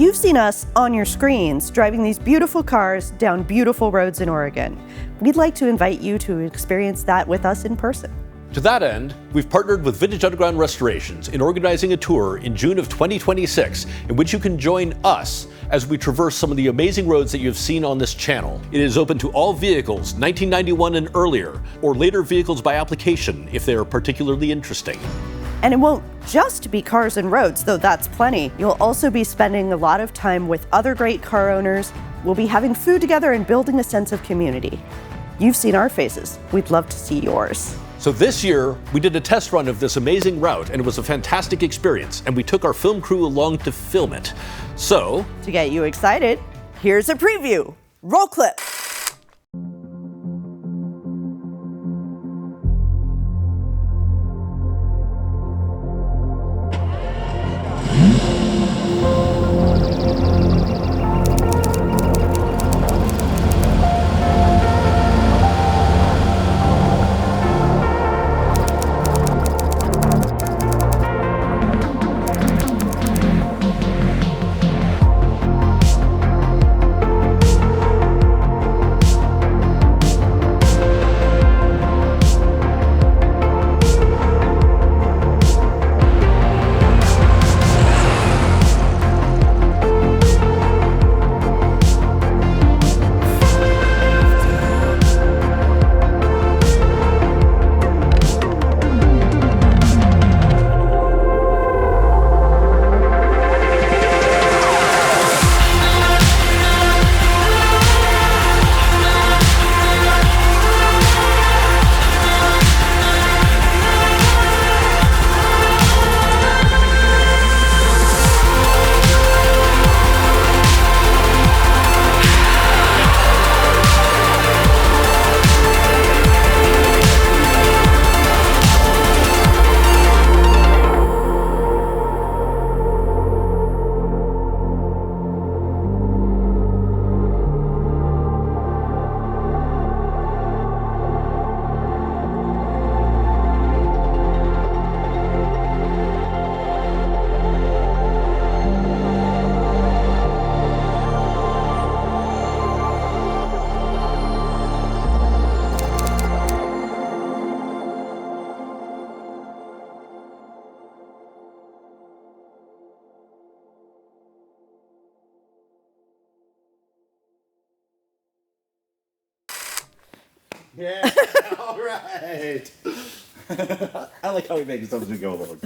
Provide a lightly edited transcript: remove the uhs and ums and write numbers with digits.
You've seen us on your screens driving these beautiful cars down beautiful roads in Oregon. We'd like to invite you to experience that with us in person. To that end, we've partnered with Vintage Underground Restorations in organizing a tour in June of 2026 in which you can join us as we traverse some of the amazing roads that you've seen on this channel. It is open to all vehicles 1991 and earlier, or later vehicles by application if they are particularly interesting. And it won't just be cars and roads, though that's plenty. You'll also be spending a lot of time with other great car owners. We'll be having food together and building a sense of community. You've seen our faces. We'd love to see yours. So this year, we did a test run of this amazing route, and it was a fantastic experience, and we took our film crew along to film it. So, to get you excited, here's a preview. Roll clip. Yeah, all right. I like how we make something go along.